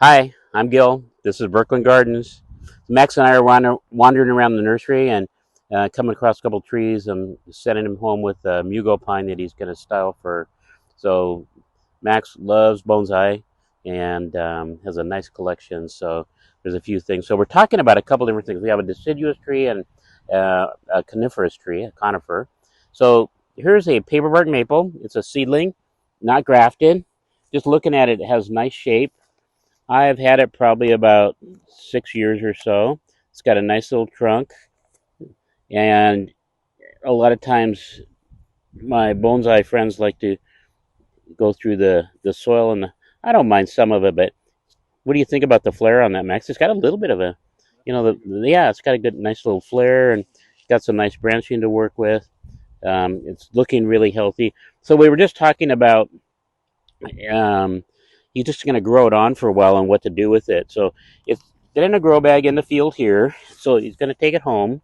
Hi, I'm Gil. This is Burkland Gardens. Max and I are wandering around the nursery and coming across a couple trees. I'm sending him home with a mugo pine that he's going to style for. So Max loves bonsai and has a nice collection. So there's a few things. So we're talking about a couple different things. We have a deciduous tree and a coniferous tree, a conifer. So here's a paperbark maple. It's a seedling, not grafted. Just looking at it, it has nice shape. I've had it probably about 6 years or so. It's got a nice little trunk, and a lot of times my bonsai friends like to go through the soil, and I don't mind some of it, but what do you think about the flare on that, Max? It's got a little bit of a, yeah, it's got a good, nice little flare, and got some nice branching to work with. It's looking really healthy. So we were just talking about um, he's just going to grow it on for a while and what to do with it. So it's in a grow bag in the field here. So he's going to take it home.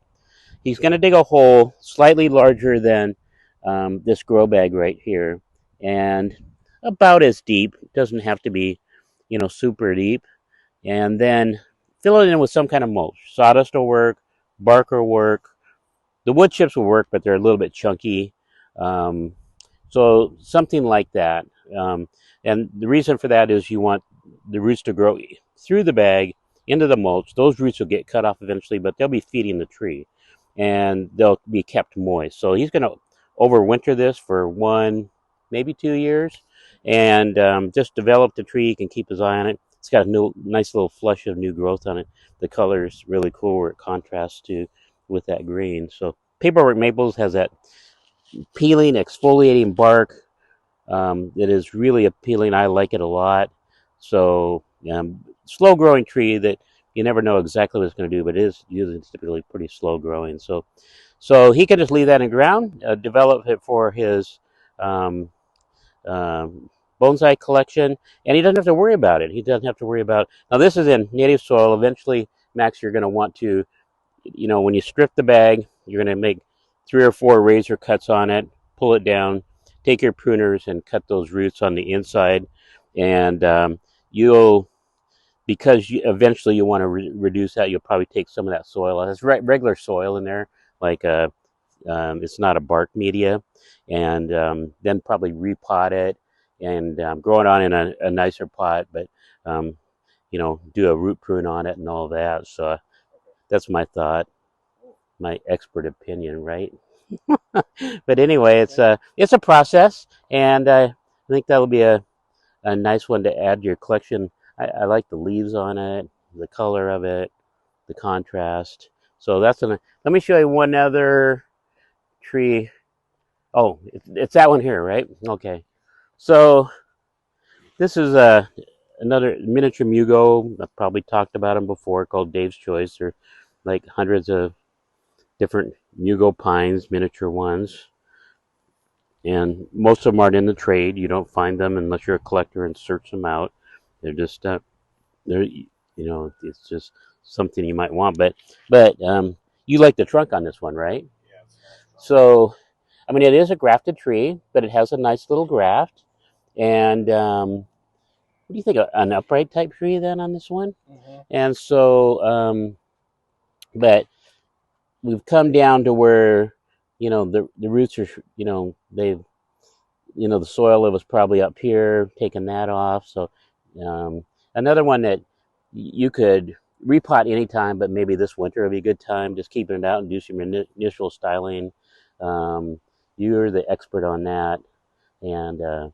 He's going to dig a hole slightly larger than this grow bag right here, and about as deep. It doesn't have to be, super deep. And then fill it in with some kind of mulch. Sawdust will work. Bark will work. The wood chips will work, but they're a little bit chunky. Um, so something like that. And the reason for that is you want the roots to grow through the bag into the mulch. Those roots will get cut off eventually, but they'll be feeding the tree and they'll be kept moist. So he's going to overwinter this for 1, maybe 2 years, and just develop the tree. He can keep his eye on it. It's got a nice little flush of new growth on it. The color is really cool where it contrasts to with that green. So paperwork maples has that peeling, exfoliating bark that is really appealing. I like it a lot. So slow growing tree that you never know exactly what it's going to do, but it is usually typically pretty slow growing. So he can just leave that in the ground, develop it for his um, bonsai collection, and he doesn't have to worry about it. He doesn't have to worry about. Now this is in native soil. Eventually, Max, you're going to want to, when you strip the bag, you're going to make 3 or 4 razor cuts on it, pull it down, take your pruners and cut those roots on the inside, and you'll because eventually you want to reduce that. You'll probably take some of that soil. There's regular soil in there, like it's not a bark media, and then probably repot it and grow it on in a nicer pot, but um, do a root prune on it and all that. So that's my thought, my expert opinion, right? But anyway, it's a process, and I think that'll be a nice one to add to your collection. I like the leaves on it, the color of it, the contrast. So let me show you one other tree. Oh, it's that one here, right? Okay. So this is another miniature mugo. I've probably talked about them before, called Dave's Choice. They're like hundreds of different mugo pines, miniature ones, and most of them aren't in the trade. You don't find them unless you're a collector and search them out. They're just it's just something you might want. But you like the trunk on this one, right? So I mean, it is a grafted tree, but it has a nice little graft. And what do you think? An upright type tree then on this one? And so, but we've come down to where the roots are they've the soil that was probably up here, taking that off. So another one that you could repot anytime, but maybe this winter would be a good time. Just keeping it out and do some initial styling. Um, you're the expert on that, and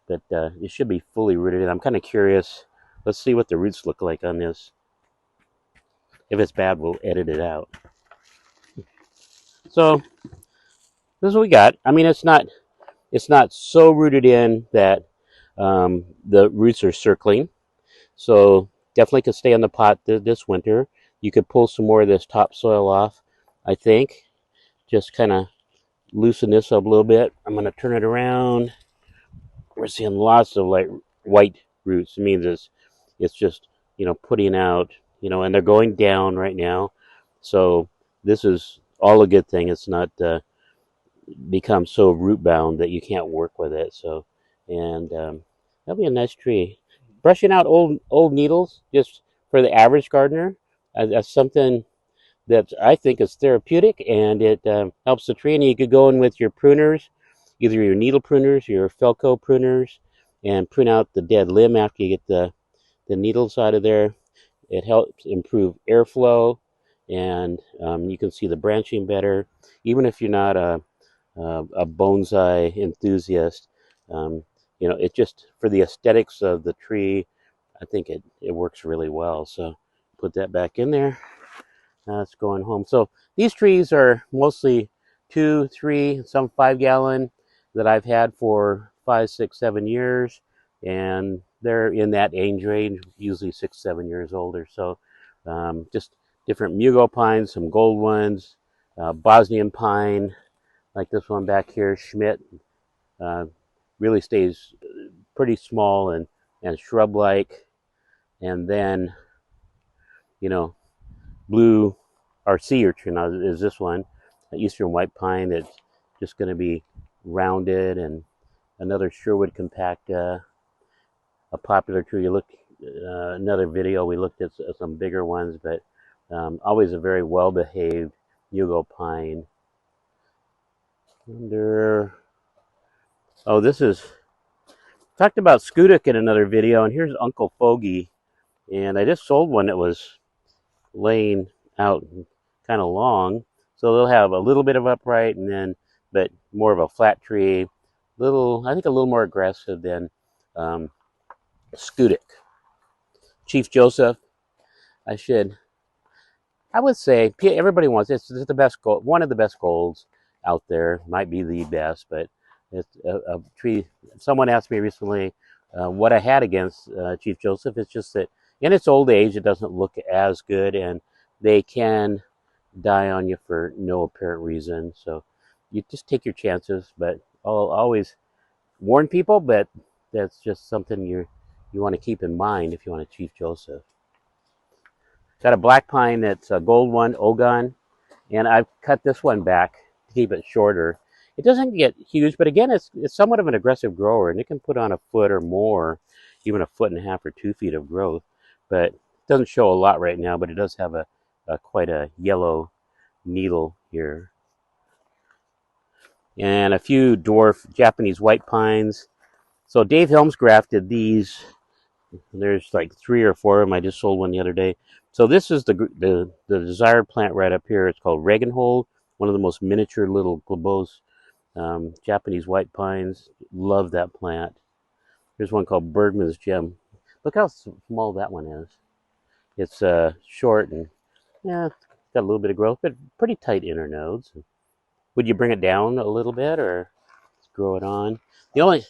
but it should be fully rooted. I'm kind of curious. Let's see what the roots look like on this. If it's bad, we'll edit it out. So this is what we got. I mean, it's not so rooted in that the roots are circling. So definitely could stay on the pot this winter. You could pull some more of this topsoil off, I think. Just kind of loosen this up a little bit. I'm going to turn it around. We're seeing lots of like white roots. It means it's just putting out, and they're going down right now. So this is all a good thing. It's not become so root bound that you can't work with it. So, and that'll be a nice tree. brushing out old needles just for the average gardener. That's something that I think is therapeutic, and it helps the tree. And you could go in with your pruners, either your needle pruners, your Felco pruners, and prune out the dead limb after you get the needles out of there. It helps improve airflow, and you can see the branching better. Even if you're not a bonsai enthusiast, um, it just, for the aesthetics of the tree, I think it works really well. So put that back in there. It's going home. So these trees are mostly 2, 3, some 5-gallon that I've had for 5, 6, 7 years, and they're in that age range, usually 6, 7 years older. So just different mugo pines, some gold ones, Bosnian pine, like this one back here, Schmidt, uh, really stays pretty small and shrub-like, and then you know blue, our sea urchin is this one, eastern white pine that's just going to be rounded, and another Sherwood compacta, a popular tree. You look another video, we looked at some bigger ones, but always a very well behaved mugo pine. Under, oh, this is, talked about Skutik in another video, and here's Uncle Fogey, and I just sold one that was laying out kind of long, so they'll have a little bit of upright, and then but more of a flat tree, I think a little more aggressive than Skutik. Chief Joseph, I would say everybody wants it. It's the best gold, one of the best golds out there. Might be the best, but it's a tree. Someone asked me recently what I had against Chief Joseph. It's just that in its old age, it doesn't look as good, and they can die on you for no apparent reason. So you just take your chances. But I'll always warn people, but that's just something you want to keep in mind if you want a Chief Joseph. Got a black pine that's a gold one, Ogon, and I've cut this one back to keep it shorter. It doesn't get huge, but again, it's somewhat of an aggressive grower, and it can put on a foot or more, even a 1.5 or 2 feet of growth. But it doesn't show a lot right now, but it does have a quite a yellow needle here. And a few dwarf Japanese white pines. So Dave Helms grafted these. There's like 3 or 4 of them. I just sold one the other day. So this is the desired plant right up here. It's called Regenhold, one of the most miniature little globose Japanese white pines. Love that plant. There's one called Bergman's Gem. Look how small that one is. It's short and yeah, it's got a little bit of growth, but pretty tight inner nodes. Would you bring it down a little bit or grow it on? The only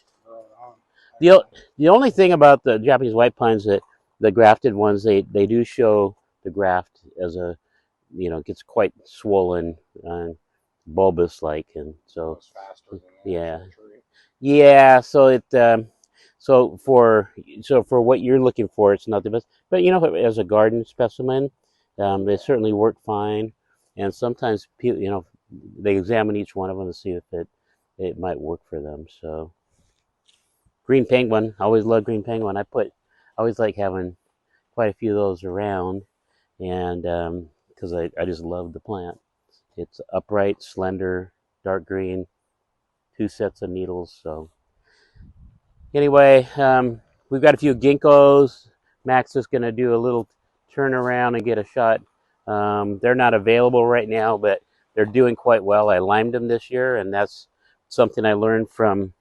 the only thing about the Japanese white pines, that the grafted ones, they do show the graft as a, gets quite swollen and bulbous like, and so yeah, yeah. So for what you're looking for, it's not the best. But as a garden specimen, they certainly work fine. And sometimes people, they examine each one of them to see if it might work for them. So. Green penguin, I always love green penguin. I always like having quite a few of those around, and because I just love the plant. It's upright, slender, dark green, 2 sets of needles. So anyway, we've got a few ginkgos. Max is going to do a little turnaround and get a shot. They're not available right now, but they're doing quite well. I limed them this year, and that's something I learned from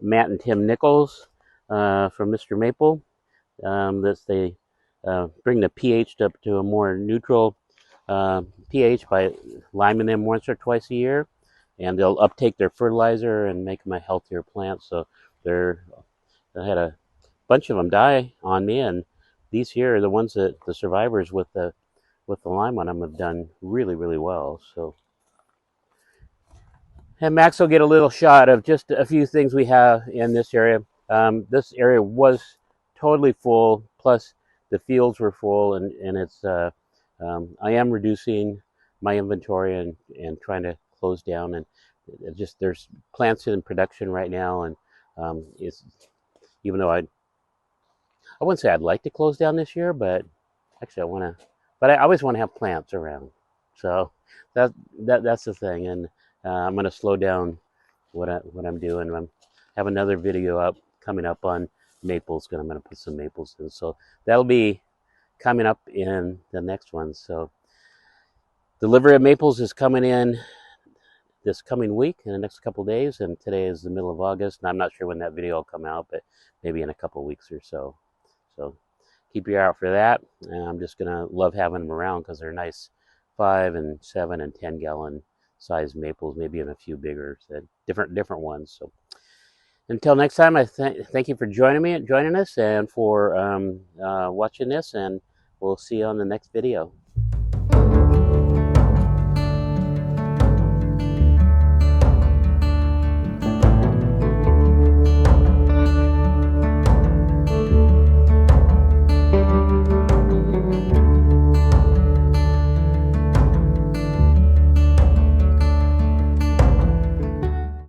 Matt and Tim Nichols from Mr. Maple. That they bring the pH up to a more neutral pH by liming them once or twice a year, and they'll uptake their fertilizer and make them a healthier plant. So I had a bunch of them die on me, and these here are the ones that the survivors with the lime on them have done really, really well. So. And Max will get a little shot of just a few things we have in this area. This area was totally full, plus the fields were full, and it's. I am reducing my inventory and trying to close down, and there's plants in production right now, and it's, even though I wouldn't say I'd like to close down this year, but actually I want to. But I always want to have plants around, so that's the thing. And I'm going to slow down what I'm doing. I have another video coming up on maples. I'm going to put some maples in, so that'll be coming up in the next one. So delivery of maples is coming in this coming week in the next couple days, and today is the middle of August, and I'm not sure when that video will come out, but maybe in a couple weeks or so. So keep your eye out for that. And I'm just gonna love having them around because they're nice 5 and 7 and 10 gallon size maples, maybe even a few bigger, so different ones. So until next time, I thank you for joining us, and for watching this, and we'll see you on the next video.